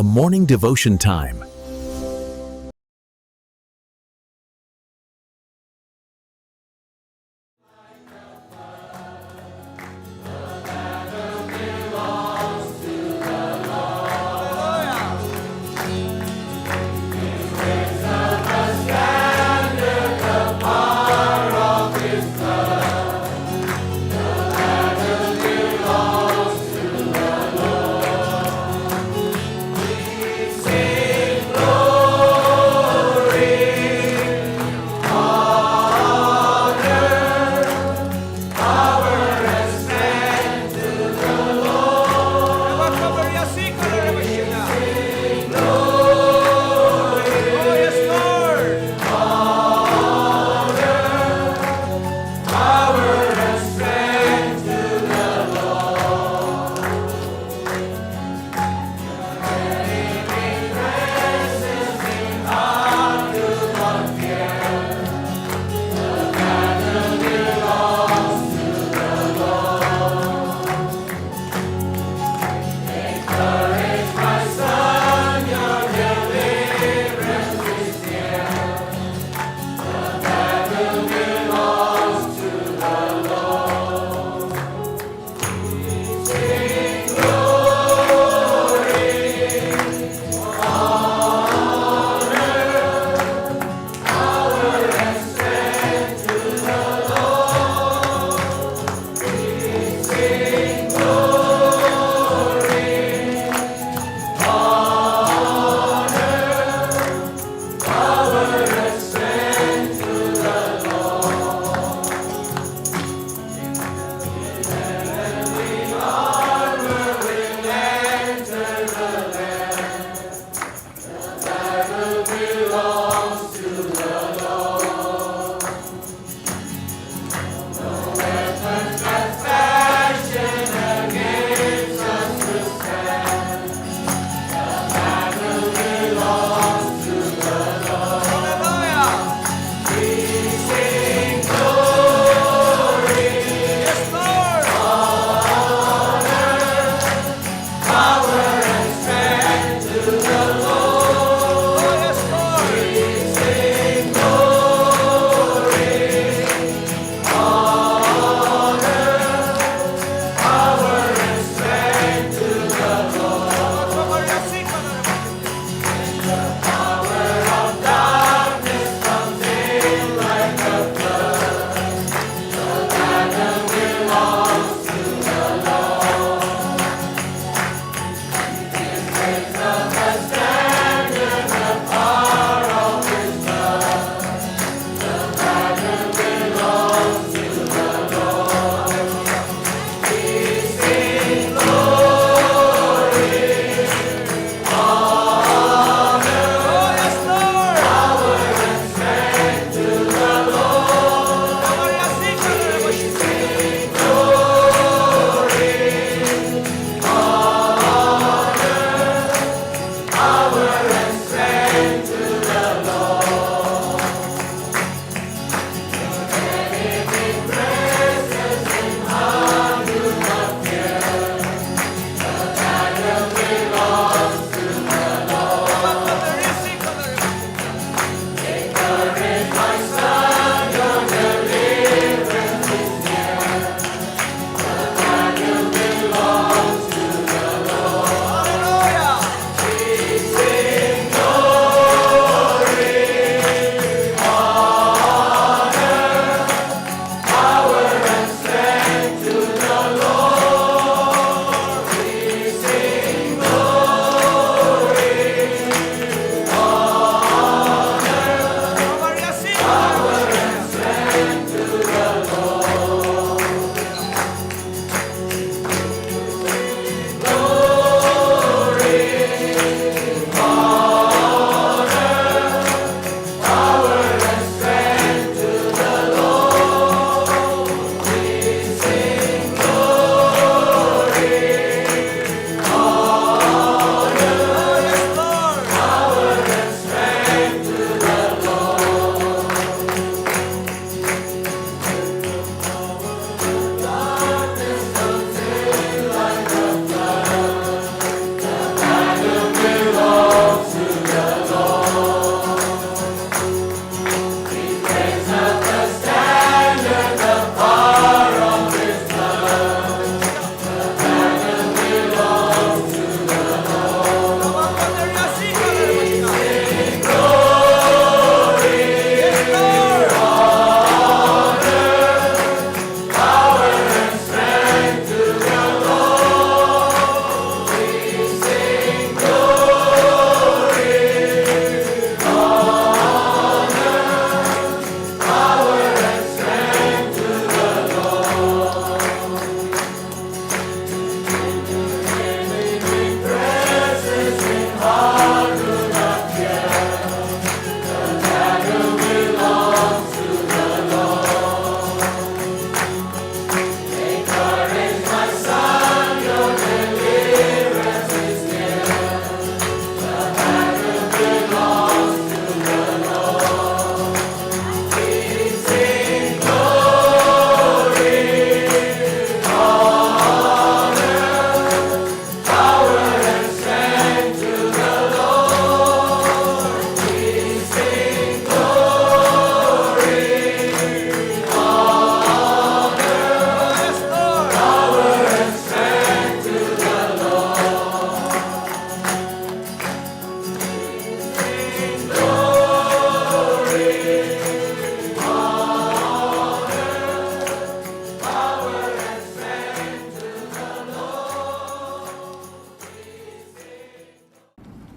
a morning devotion time.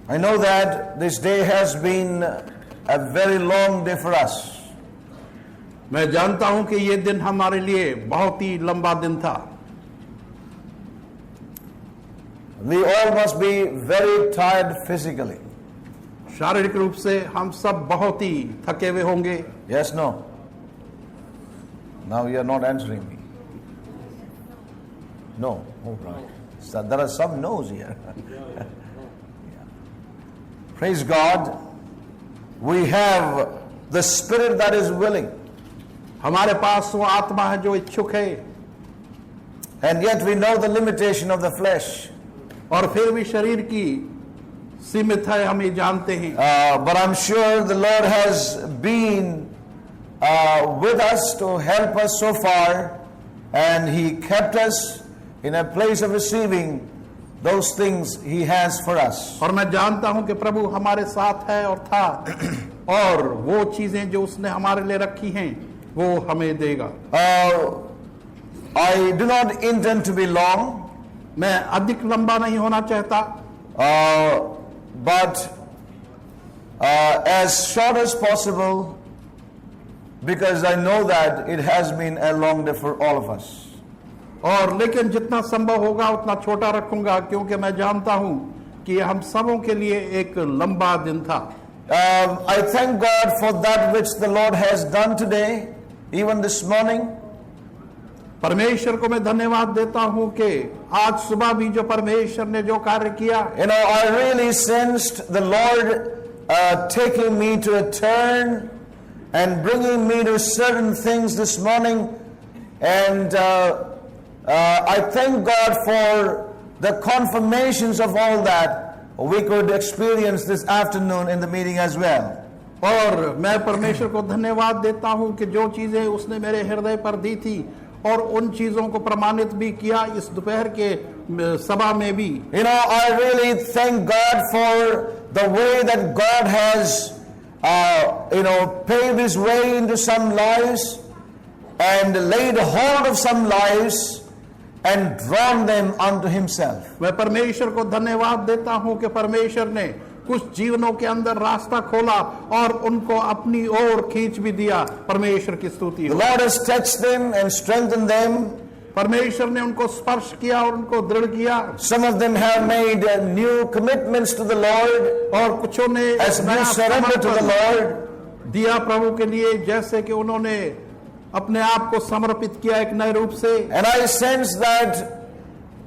I know that this day has been a very long day for us. मैं जानता हूं कि ये दिन हमारे लिए बहुत ही लंबा दिन था. We all must be very tired physically. शारीरिक रूप से हम सब बहुत ही थके हुए होंगे. Yes, no? Now you are not answering me. No. Oh, right. So there are some no's here. Yeah. Praise God. We have the spirit that is willing. हमारे पास वो आत्मा है जो इच्छुक है. And yet we know the limitation of the flesh. और फिर भी शरीर की सीमित है, हम ये जानते हैं. But I'm sure the Lord has been with us to help us so far, and He kept us in a place of receiving those things He has for us. और मैं जानता हूं कि प्रभु हमारे साथ है और था और वो चीजें जो उसने हमारे लिए रखी हैं वो हमें देगा. I do not intend to be long. मैं अधिक लंबा नहीं होना चाहता, but as short as possible, because I know that it has been a long day for all of us. और लेकिन जितना संभव होगा उतना छोटा रखूंगा, क्योंकि मैं जानता हूं कि हम सबों के लिए एक लंबा दिन था. I thank God for that which the Lord has done today, even this morning. परमेश्वर को मैं धन्यवाद देता हूं कि आज सुबह भी जो परमेश्वर ने जो कार्य किया. You know, I really sensed the Lord taking me to a turn and bringing me to certain things this morning, and I thank God for the confirmations of all that we could experience this afternoon in the meeting as well. और मैं परमेश्वर को धन्यवाद देता हूं कि जो चीजें उसने मेरे हृदय पर दी थी और उन चीजों को प्रमाणित भी किया इस दोपहर के सभा में भी. You know, I really thank God for the way that God has paved His way into some lives and laid hold of some lives and drawn them unto Himself. मैं परमेश्वर को धन्यवाद देता हूं कि परमेश्वर ने कुछ जीवनों के अंदर रास्ता खोला और उनको अपनी ओर खींच भी दिया. परमेश्वर की स्तुति The हो. Lord has touched them and strengthened them. परमेश्वर ने उनको स्पर्श किया और उनको दृढ़ किया. Some of them have made new commitments to the Lord, और कुछों ने as new surrender to the Lord. दिया प्रभु के लिए, जैसे कि उन्होंने अपने आप को समर्पित किया एक नए रूप से. And I sense that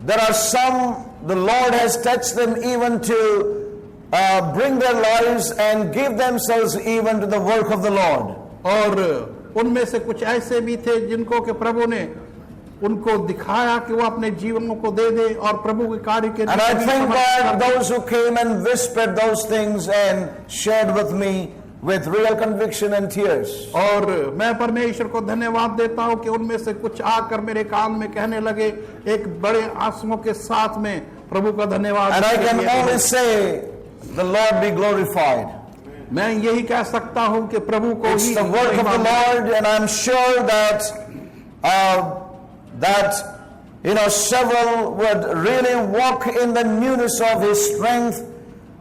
there are some, the Lord has touched them even to bring their lives and give themselves even to the work of the Lord. और उनमें से कुछ ऐसे भी थे जिनको के प्रभु ने उनको दिखाया कि वो अपने जीवनों को दे दे और प्रभु के कार्य के. And I thank God those who came and whispered those things and shared with me with real conviction and tears. और मैं परमेश्वर को धन्यवाद देता हूं कि उनमें से कुछ आकर मेरे कान में कहने लगे एक बड़े आंसुओं के साथ में प्रभु का धन्यवाद. And I can only say, the Lord be glorified. मैं यही कह सकता हूं कि प्रभु को It's he the work of the Lord, and I'm sure that several would really walk in the newness of His strength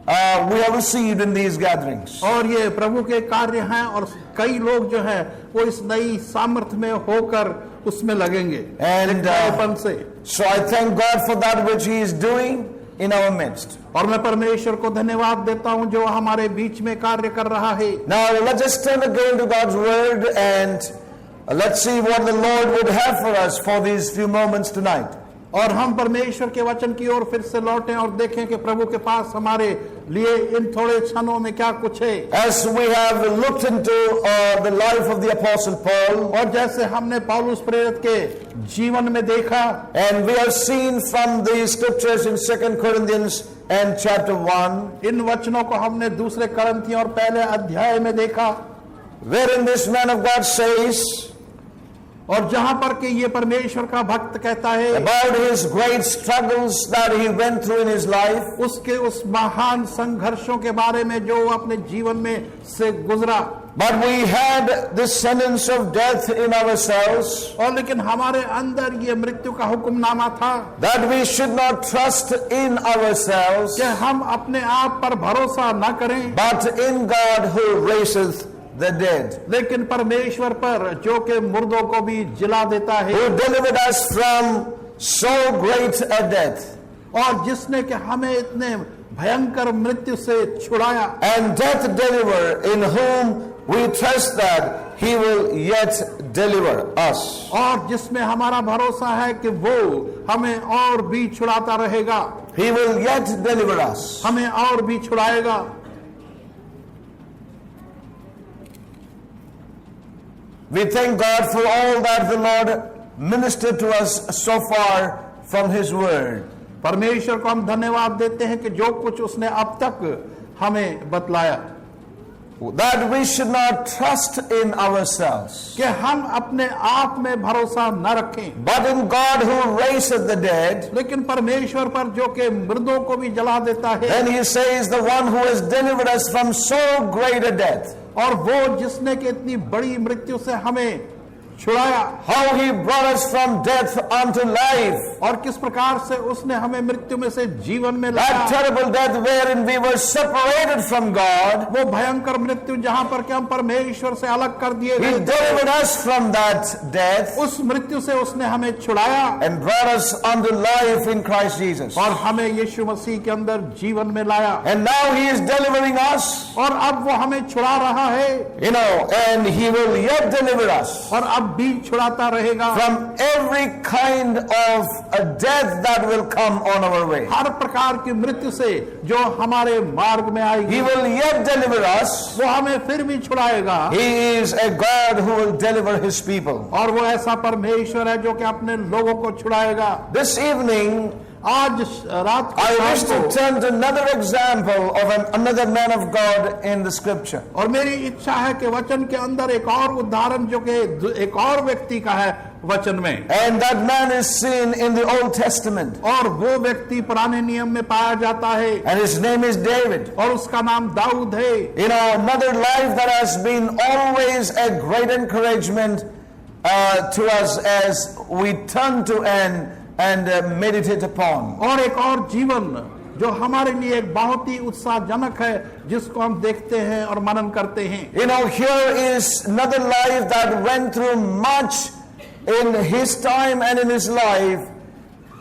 we have received in these gatherings. और ये प्रभु के कार्य हैं और कई लोग जो है वो इस नई सामर्थ्य में होकर उसमें लगेंगे. And से so I thank God for that which He is doing in our midst. और मैं परमेश्वर को धन्यवाद देता हूं जो हमारे बीच में कार्य कर रहा है. Now let's just turn again to God's word and let's see what the Lord would have for us for these few moments tonight. और हम परमेश्वर के वचन की ओर फिर से लौटें और देखें कि प्रभु के पास हमारे लिए इन थोड़े क्षणों में क्या कुछ है. As we have looked into the life of the Apostle Paul, और जैसे हमने पौलुस प्रेरित के जीवन में देखा, and we have seen from the scriptures in 2 Corinthians and chapter 1, इन वचनों को हमने दूसरे करंथियों और पहले अध्याय में देखा, wherein this man of God says, और जहां पर कि ये परमेश्वर का भक्त कहता है about his great struggles that he went through in his life, उसके उस महान संघर्षों के बारे में जो वो अपने जीवन में से गुजरा. But we had this sentence of death in ourselves, और लेकिन हमारे अंदर ये मृत्यु का हुक्मनामा था that we should not trust in ourselves, कि हम अपने आप पर भरोसा न करें, but in God who raiseth the dead, लेकिन परमेश्वर पर जो कि मुर्दों को भी जिला देता है, who delivered us from so great a death. और जिसने कि हमें इतने भयंकर मृत्यु से छुड़ाया, And death deliver, in whom we trust that he will yet deliver us. और जिसमें हमारा भरोसा है कि वो हमें और भी छुड़ाता रहेगा, He will yet deliver us. हमें और भी छुड़ाएगा। We thank God for all that the Lord ministered to us so far from His Word. परमेश्वर को हम धन्यवाद देते हैं कि जो कुछ उसने अब तक हमें बतलाया, That we should not trust in ourselves, कि हम अपने आप में भरोसा न रखें, but in God who raiseth the dead. लेकिन परमेश्वर पर जो कि मृदों को भी जला देता है, Then He says, the one who has delivered us from so great a death. और वो जिसने कि इतनी बड़ी मृत्यु से हमें छुड़ाया, How He brought us from death unto life. और किस प्रकार से उसने हमें मृत्यु में से जीवन में That लाया। terrible death wherein we were separated from God. वो भयंकर मृत्यु जहां पर कि हम परमेश्वर से अलग कर दिए He गए, delivered us from that death उस मृत्यु से उसने हमें छुड़ाया and brought us unto life in Christ Jesus. और हमें यीशु मसीह के अंदर जीवन में लाया, And now He is delivering us, और अब वो हमें छुड़ा रहा है, and He will yet deliver us और अब भी छुड़ाता रहेगा from every kind of a death that will come on our way. हर प्रकार की मृत्यु से जो हमारे मार्ग में आएगी। He will yet deliver us. वो हमें फिर भी छुड़ाएगा, He is a God who will deliver His people. और वो ऐसा परमेश्वर है जो कि अपने लोगों को छुड़ाएगा। This evening, आज रात को I wish शाम to को, turn to another example of another man of God in the scripture. और मेरी इच्छा है कि वचन के अंदर एक और उदाहरण जो कि एक और व्यक्ति का है वचन में, And that man is seen in the Old Testament. और वो व्यक्ति पुराने नियम में पाया जाता है, And his name is David. और उसका नाम दाऊद है। Another life that has been always a great encouragement to us as we turn to and meditate upon. और एक और जीवन जो हमारे लिए एक बहुत ही उत्साहजनक है, जिसको हम देखते हैं और मनन करते हैं। Here is another life that went through much in his time and in his life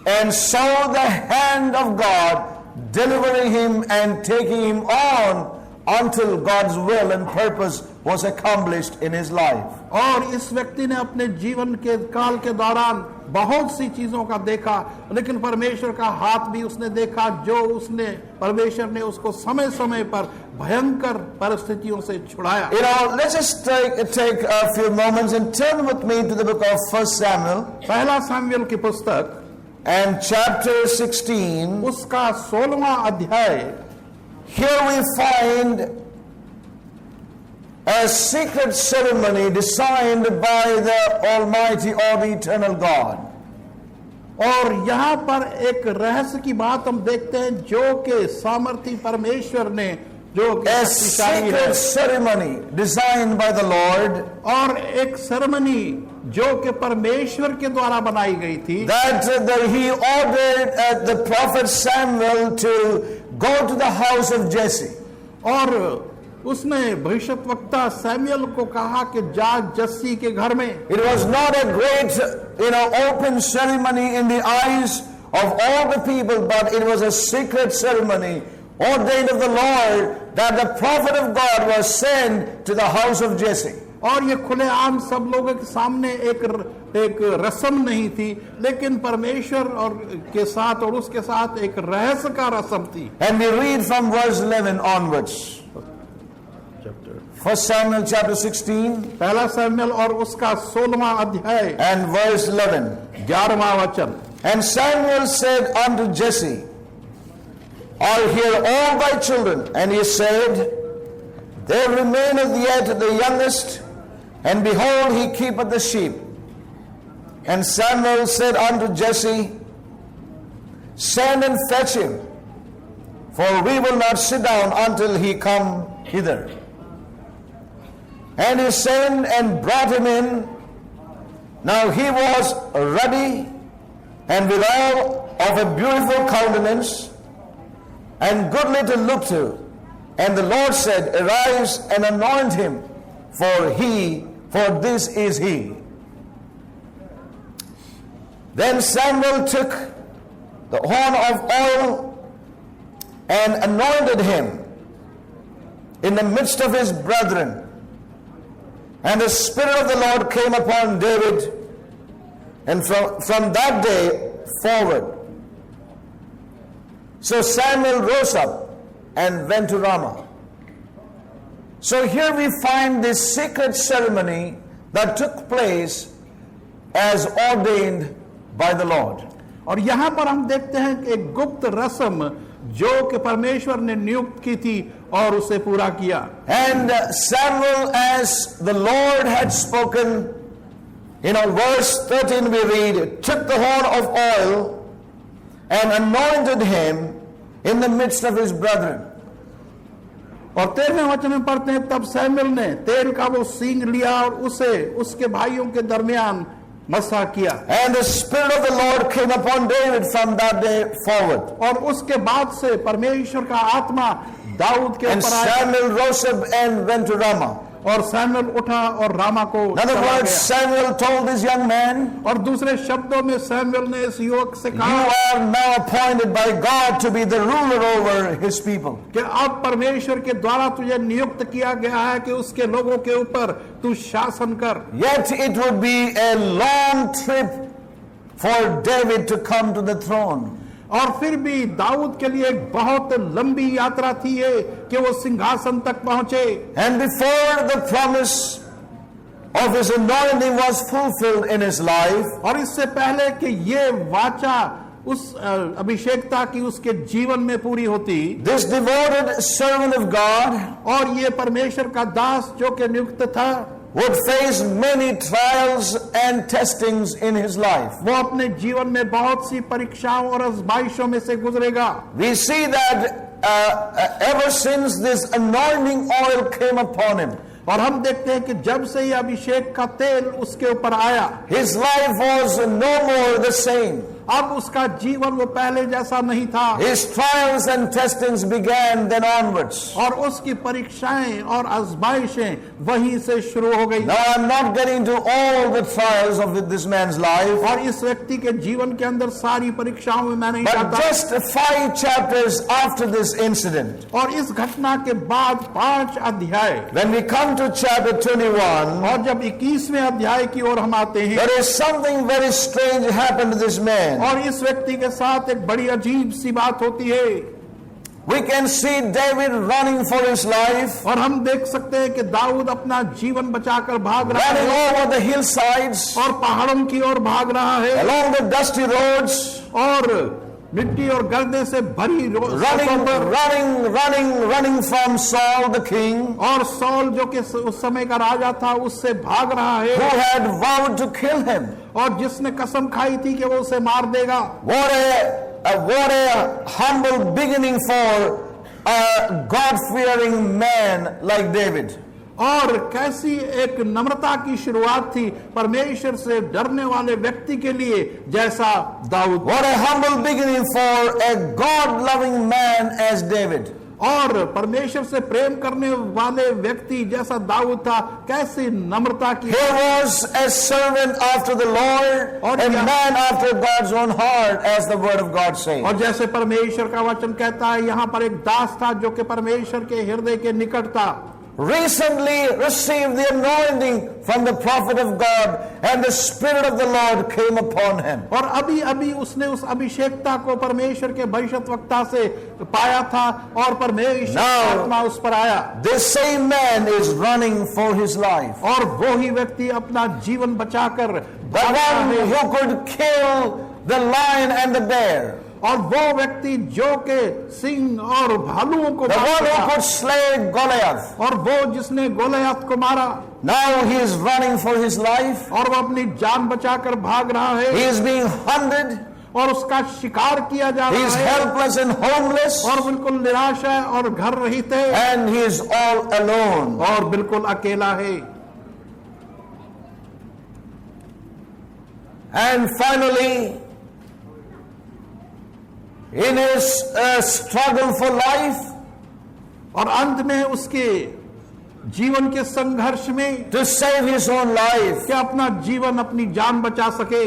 and saw the hand of God delivering him and taking him on until God's will and purpose was accomplished in his life. और इस व्यक्ति ने अपने जीवन के काल के दौरान बहुत सी चीजों का देखा, लेकिन परमेश्वर का हाथ भी उसने देखा, जो उसने परमेश्वर ने उसको समय समय पर भयंकर परिस्थितियों से छुड़ाया। Let's just take a few moments and turn with me to the book of 1 Samuel पहला सामुएल की पुस्तक and chapter 16. उसका 16वां अध्याय। Here we find a secret ceremony designed by the Almighty or the Eternal God. और यहाँ पर एक रहस्य की बात हम देखते हैं जो कि सामर्थी परमेश्वर ने, जो कि A शक्तिशाली है, secret ceremony designed by the Lord और एक सेरेमनी जो कि परमेश्वर के द्वारा बनाई गई थी, that He ordered the prophet Samuel to go to the house of Jesse. और उसने भविष्यद्वक्ता सैमुएल को कहा कि जा जस्सी के घर में। It was not a great, open ceremony in the eyes of all the people, but it was a secret ceremony ordained of the Lord that the prophet of God was sent to the house of Jesse. और ये खुलेआम सब लोगों के सामने एक रस्म नहीं थी, लेकिन परमेश्वर और के साथ और उसके साथ एक रहस्य का रस्म थी। And we read from verse 11 onwards. 1 Samuel chapter 16 पहला सैमुएल और उसका 16वां अध्याय and verse 11. 11वां वचन। And Samuel said unto Jesse, Are here all thy children? And he said, There remaineth yet the youngest, and behold, he keepeth the sheep. And Samuel said unto Jesse, Send and fetch him, for we will not sit down until he come hither. And he sent and brought him in. Now he was ruddy and withal of a beautiful countenance and goodly to look to. And the Lord said, Arise and anoint him, for this is he. Then Samuel took the horn of oil and anointed him in the midst of his brethren. And the Spirit of the Lord came upon David, and from that day forward. So Samuel rose up and went to Ramah. So here we find this sacred ceremony that took place as ordained by the Lord. और यहाँ पर हम देखते हैं कि एक गुप्त रस्म जो कि परमेश्वर ने नियुक्त की थी और उसे पूरा किया. And Samuel, as the Lord had spoken, verse 13 we read, took the horn of oil and anointed him in the midst of his brethren. और 13वें वचन में पढ़ते हैं, तब सैमुएल ने तेल का वो सींग लिया और उसे उसके भाइयों के दरमियान मसा किया. And the Spirit of the Lord came upon David from that day forward. और उसके बाद से परमेश्वर का आत्मा दाऊद के And ऊपर आया. Samuel rose up and went to Ramah. और सैमुएल उठा और रामा को In other चला words, गया. Samuel told this young man, और दूसरे शब्दों में सैमुएल ने इस युवक से you कहा are now appointed by God to be the ruler over his people. कि अब परमेश्वर के द्वारा तुझे नियुक्त किया गया है कि उसके लोगों के ऊपर तू शासन कर. Yet it would be a long trip for David to come to the throne. और फिर भी दाऊद के लिए एक बहुत लंबी यात्रा थी ये कि वो सिंहासन तक पहुंचे. And before the promise of his anointing was fulfilled in his life, और इससे पहले कि ये वाचा उस अभिषेकता की उसके जीवन में पूरी होती, this devoted servant of God और ये परमेश्वर का दास जो कि नियुक्त था would face many trials and testings in his life. वो अपने जीवन में बहुत सी परीक्षाओं और आजमाइशों में से गुजरेगा. We see that ever since this anointing oil came upon him, और हम देखते हैं कि जब से ये अभिषेक का तेल उसके ऊपर आया, his life was no more the same. अब उसका जीवन वो पहले जैसा नहीं था. His trials and testings began then onwards. और उसकी परीक्षाएं और आजमाइशें वहीं से शुरू हो गई. Now I'm not getting to all the trials of this man's life, और इस व्यक्ति के जीवन के अंदर सारी परीक्षाओं में मैं नहीं but जाता. just 5 chapters after this incident, और इस घटना के बाद 5 अध्याय, when we come to chapter 21, और जब 21वें अध्याय की ओर हम आते हैं, there is something very strange happened to this man. और इस व्यक्ति के साथ एक बड़ी अजीब सी बात होती है. We can see David running for his life, और हम देख सकते हैं कि दाऊद अपना जीवन बचाकर भाग रहा running है over the hillsides, और पहाड़ों की ओर भाग रहा है along the dusty roads, और मिट्टी और गर्दे से भरी running from Saul the king, और सौल जो कि उस समय का राजा था उससे भाग रहा who है had vowed to kill him. और जिसने कसम खाई थी कि वो उसे मार देगा. What a humble beginning for a God-fearing man like David. और कैसी एक नम्रता की शुरुआत थी परमेश्वर से डरने वाले व्यक्ति के लिए जैसा Dawood. What a humble beginning for a God-loving man as David. और परमेश्वर से प्रेम करने वाले व्यक्ति जैसा दाऊद था, कैसी नम्रता की. He was a servant after the Lord, और a man after God's own heart, as the word of God says. और जैसे परमेश्वर का वचन कहता है, यहाँ पर एक दास था जो कि परमेश्वर के हृदय के निकट था. Recently received the anointing from the prophet of God, and the Spirit of the Lord came upon him. और अभी अभी उसने उस अभिषेकता को परमेश्वर के भविष्यद्वक्ता से पाया था और परमेश्वर का आत्मा उस पर आया. This same man is running for his life. और वो ही व्यक्ति अपना जीवन बचाकर The one who could kill the lion and the bear. और वो व्यक्ति जो के सिंह और भालुओं को The one who मारा, could slay Goliath. और वो जिसने गोलियत को मारा, Now he is running for his life. और वो अपनी जान बचाकर भाग रहा है. He is being hunted. और उसका शिकार किया जा He रहा is है helpless and homeless. और बिल्कुल निराश है और घर रहित है And he is all alone. और बिल्कुल अकेला है. And finally, in his struggle for life, और अंत में उसके जीवन के संघर्ष में to save his own life, कि अपना जीवन अपनी जान बचा सके,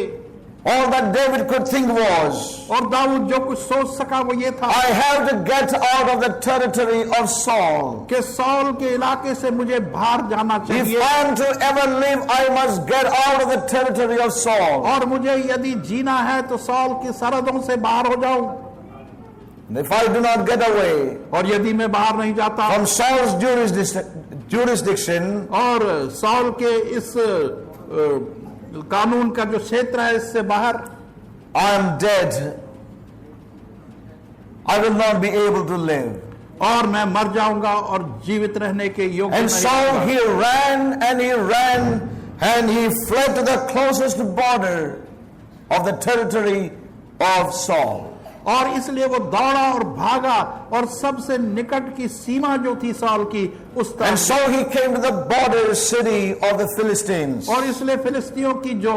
all that David could think was, और दाऊद जो कुछ सोच सका वो ये था I have to get out of the territory of Saul. कि सौल के इलाके से मुझे बाहर जाना If चाहिए, I am to ever live, I must get out of the territory of Saul. और मुझे यदि जीना है तो सौल की सरहदों से बाहर हो जाऊं, And if I do not get away और यदि मैं बाहर नहीं जाता from Saul's jurisdiction, और सौल के इस कानून का जो क्षेत्र है इससे बाहर, I am dead. I will not be able to live. और मैं मर जाऊंगा और जीवित रहने के योग्य And नहीं so रहूंगा। he ran and he ran and he fled to the closest border of the territory of Saul. और इसलिए वो दौड़ा और भागा और सबसे निकट की सीमा जो थी सौल की उस And तरफ, so he came to the border city of the Philistines. और इसलिए फिलिस्तियों की जो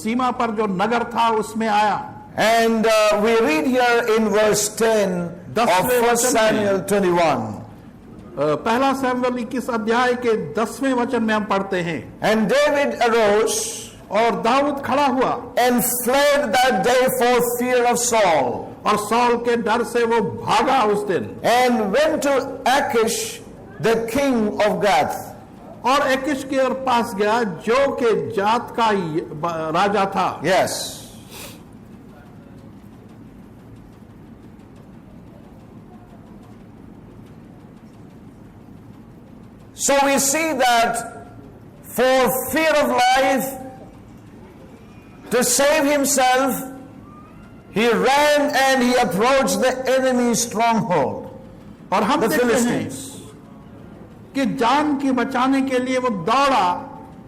सीमा पर जो नगर था उसमें आया। And we read here in verse 10 of 1 Samuel 21. पहला सैमुएल 21 अध्याय के 10वें वचन में हम पढ़ते हैं, And David arose और दाऊद खड़ा हुआ and fled that day for fear of Saul, और सौल के डर से वो भागा उस दिन, and went to Achish the king of Gath. और एकिश के पास गया जो के जात का राजा था। Yes. So we see that for fear of life, to save himself, he ran and he approached the enemy's stronghold, और हम the देखते हैं Philistines. कि जान की बचाने के लिए वो दौड़ा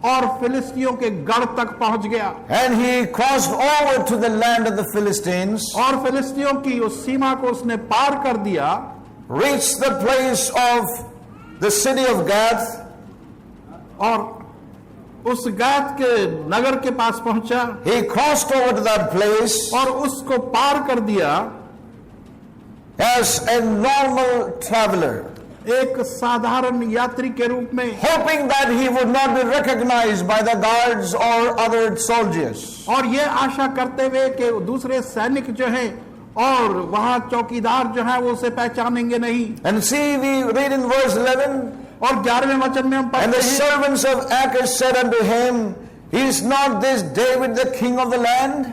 और फिलिस्तियों के गढ़ तक पहुंच गया, And he crossed over to the land of the Philistines, और फिलिस्तियों की उस सीमा को उसने पार कर दिया, reached the place of the city of Gath, और उस गात के नगर के पास पहुंचा he crossed over to that place और उसको पार कर दिया as a normal traveler, एक साधारण यात्री के रूप में, hoping that he would not be recognized by the guards or other soldiers. और ये आशा करते हुए कि दूसरे सैनिक जो हैं और वहां चौकीदार जो है वो उसे पहचानेंगे नहीं। And see, we read in verse 11, और 11वें वचन में हम and पढ़ते the हैं, servants of Achish said unto him, Is not this David the king of the land?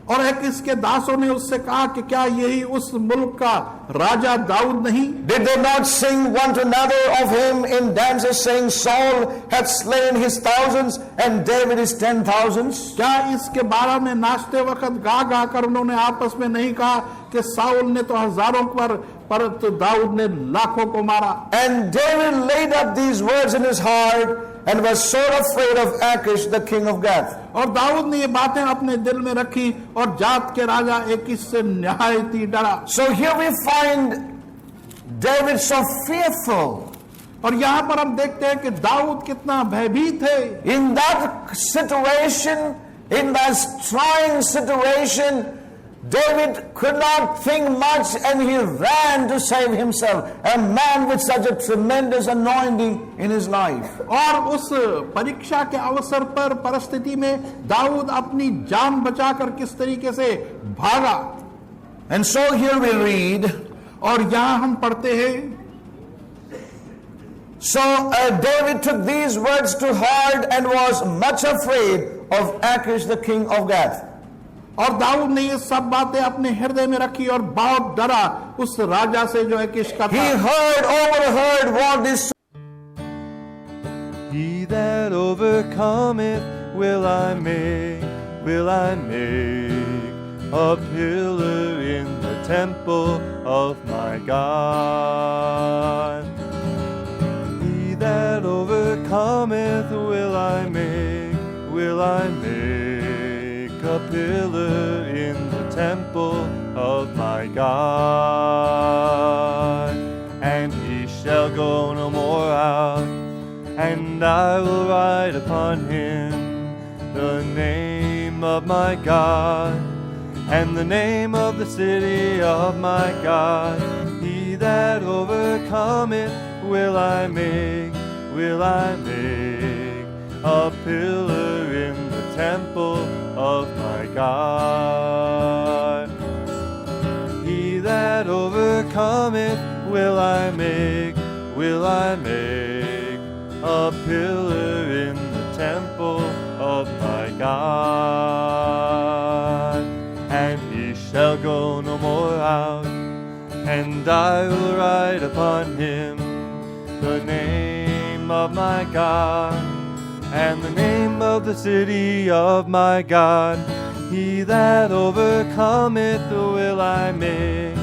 और एकिश के दासों ने उससे कहा कि क्या यही उस मुल्क का राजा दाऊद नहीं? Did they not sing one to another of him in dances, saying, Saul hath slain his thousands and David his 10,000s? क्या इसके बारे में नाचते वक्त गा गा कर उन्होंने आपस में नहीं कहा कि साउल ने तो हजारों पर तो दाऊद ने लाखों को मारा? And David laid up these words in his heart and was sore afraid of Achish the king of Gath. और दाऊद ने ये बातें अपने दिल में रखी और जात के राजा एकिश से निहायती डरा। So here we find David so fearful. और यहाँ पर हम देखते हैं कि दाऊद कितना भयभीत है। In that situation, in that trying situation, David could not think much and he ran to save himself. A man with such a tremendous anointing in his life. और उस परीक्षा के अवसर पर परिस्थिति में दाऊद अपनी जान बचाकर किस तरीके से भागा। And so here we read, और यहाँ हम पढ़ते हैं, so David took these words to heart and was much afraid of Achish the king of Gath. और दाऊद ने ये सब बातें अपने हृदय में रखी और बहुत डरा उस राजा से जो एकिश का He था। overheard what this. He that overcometh will I make a pillar in the temple of my God. He that overcometh will I make a pillar in the temple of my God. And he shall go no more out, and I will write upon him the name of my God, and the name of the city of my God. He that overcometh will I make a pillar in the temple of my God. He that overcometh will I make a pillar in the temple of my God. And he shall go no more out, and I will write upon him the name of my God, and the name of the city of my God. He that overcometh will I make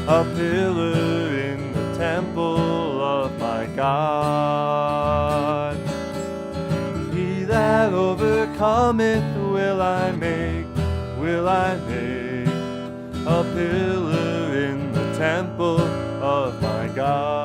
a pillar in the temple of my God. He that overcometh will I make a pillar in the temple of my God.